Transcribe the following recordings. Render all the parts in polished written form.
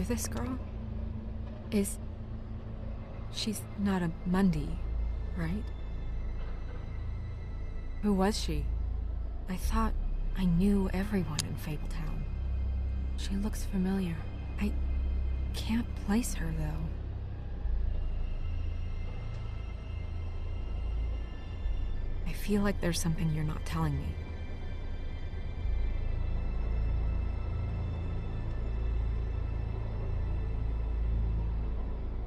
this girl? She's not a Mundy, right? Who was she? I thought I knew everyone in Fabletown. She looks familiar. I can't place her, though. I feel like there's something you're not telling me.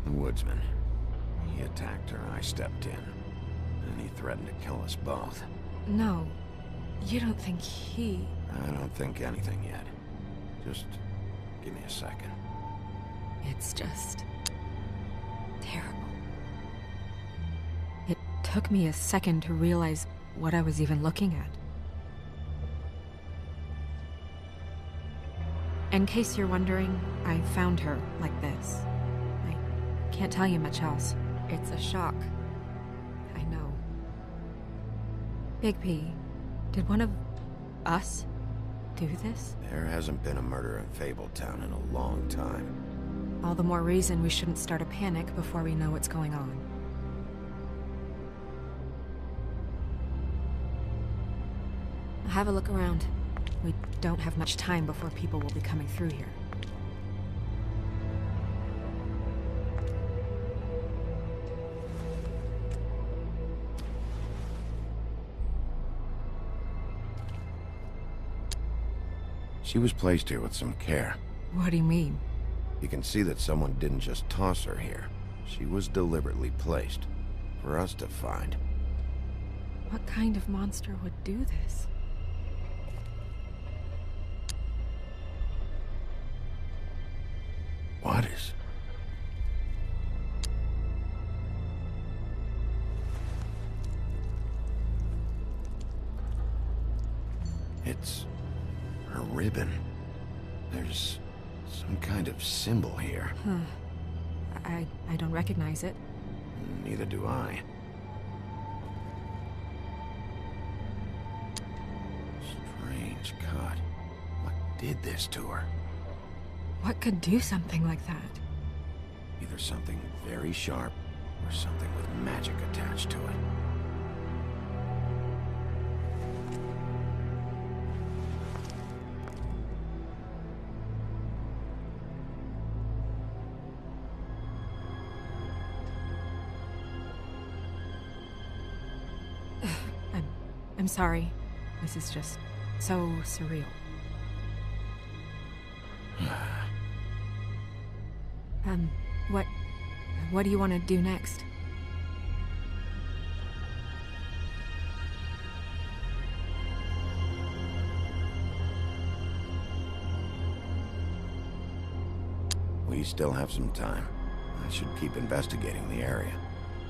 The woodsman. He attacked her, I stepped in. And he threatened to kill us both. No, you don't think he... I don't think anything yet. Just give me a second. It's just... terrible. It took me a second to realize what I was even looking at. In case you're wondering, I found her like this. I can't tell you much else. It's a shock. I know. Big P, did one of us do this? There hasn't been a murder in Fabletown in a long time. All the more reason we shouldn't start a panic before we know what's going on. Have a look around. We don't have much time before people will be coming through here. She was placed here with some care. What do you mean? You can see that someone didn't just toss her here. She was deliberately placed. For us to find. What kind of monster would do this? What is... It's... her ribbon. There's some kind of symbol here. Huh. I don't recognize it. Neither do I. Strange cut. What did this to her? What could do something like that? Either something very sharp, or something with magic attached to it. I'm sorry. This is just so surreal. What do you want to do next? We still have some time. I should keep investigating the area.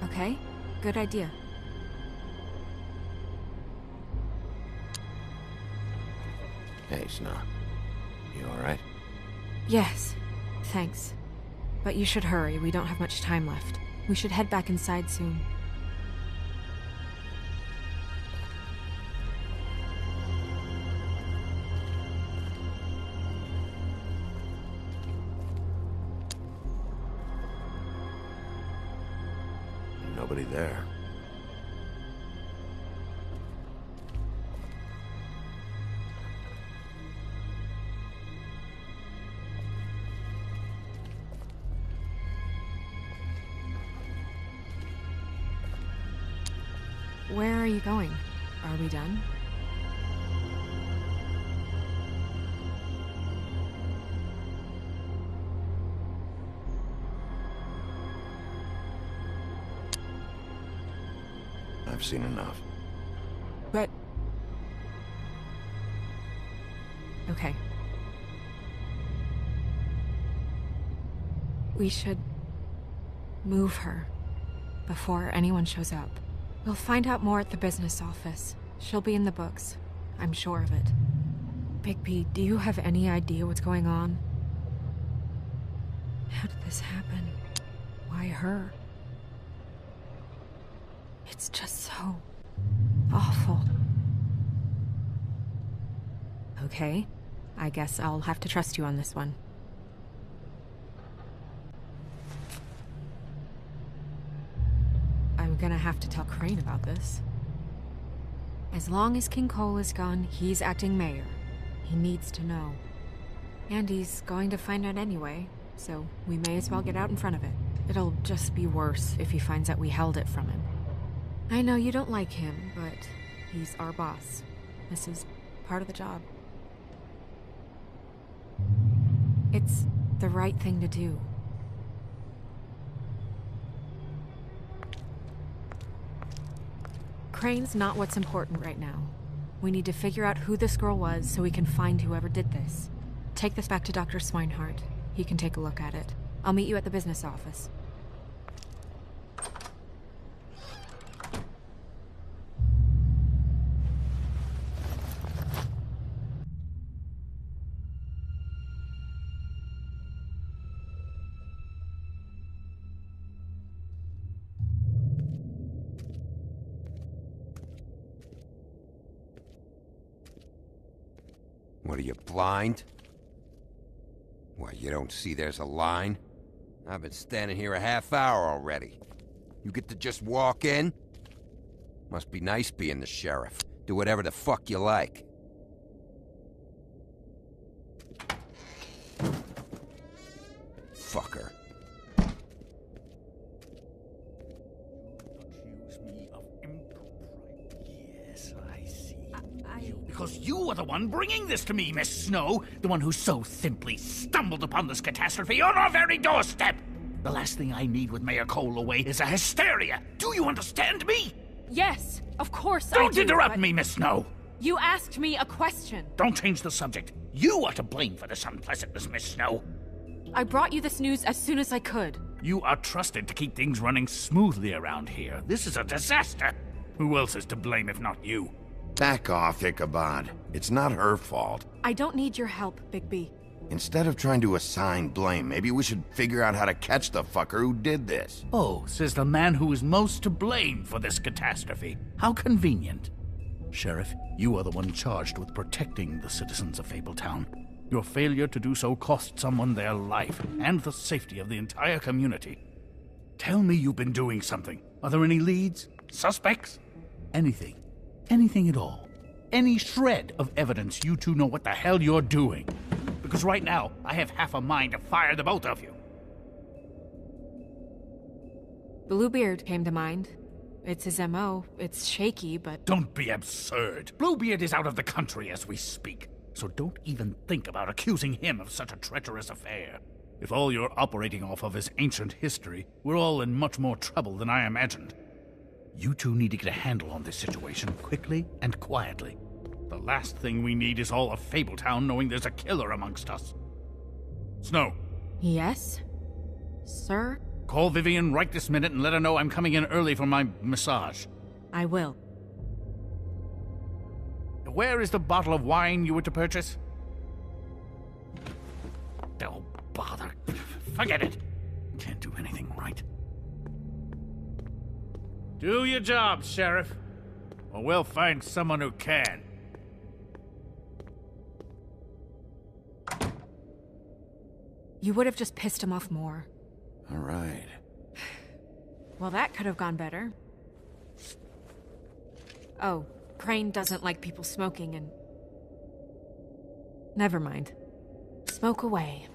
Okay, good idea. Hey, Snow. You alright? Yes, thanks. But you should hurry, we don't have much time left. We should head back inside soon. Nobody there. Where are you going? Are we done? I've seen enough. But... okay. We should move her before anyone shows up. We'll find out more at the business office. She'll be in the books. I'm sure of it. Big P, do you have any idea what's going on? How did this happen? Why her? It's just so... awful. Okay. I guess I'll have to trust you on this one. I'm gonna have to tell Crane about this. As long as King Cole is gone, he's acting mayor. He needs to know. And he's going to find out anyway, so we may as well get out in front of it. It'll just be worse if he finds out we held it from him. I know you don't like him, but he's our boss. This is part of the job. It's the right thing to do. Crane's not what's important right now. We need to figure out who this girl was so we can find whoever did this. Take this back to Dr. Swinehart. He can take a look at it. I'll meet you at the business office. What are you, blind? What, you don't see there's a line? I've been standing here a half hour already. You get to just walk in? Must be nice being the sheriff. Do whatever the fuck you like. Fucker. Accuse me of impropriety. Yes, I see. Because you are the one bringing this to me, Miss Snow. The one who so simply stumbled upon this catastrophe on our very doorstep. The last thing I need with Mayor Cole away is a hysteria. Do you understand me? Yes, of course I do. Don't interrupt me, Miss Snow. You asked me a question. Don't change the subject. You are to blame for this unpleasantness, Miss Snow. I brought you this news as soon as I could. You are trusted to keep things running smoothly around here. This is a disaster. Who else is to blame if not you? Back off, Ichabod. It's not her fault. I don't need your help, Bigby. Instead of trying to assign blame, maybe we should figure out how to catch the fucker who did this. Oh, says the man who is most to blame for this catastrophe. How convenient. Sheriff, you are the one charged with protecting the citizens of Fabletown. Your failure to do so cost someone their life and the safety of the entire community. Tell me you've been doing something. Are there any leads? Suspects? Anything. Anything at all. Any shred of evidence you two know what the hell you're doing. Because right now, I have half a mind to fire the both of you. Bluebeard came to mind. It's his MO. It's shaky, but... Don't be absurd. Bluebeard is out of the country as we speak. So don't even think about accusing him of such a treacherous affair. If all you're operating off of is ancient history, we're all in much more trouble than I imagined. You two need to get a handle on this situation quickly and quietly. The last thing we need is all of Fabletown knowing there's a killer amongst us. Snow. Yes? Sir? Call Vivian right this minute and let her know I'm coming in early for my massage. I will. Where is the bottle of wine you were to purchase? Oh, bother. Forget it. Can't do anything right. Do your job, Sheriff. Or we'll find someone who can. You would have just pissed him off more. All right. Well, that could have gone better. Oh, Crane doesn't like people smoking and... Never mind. Smoke away.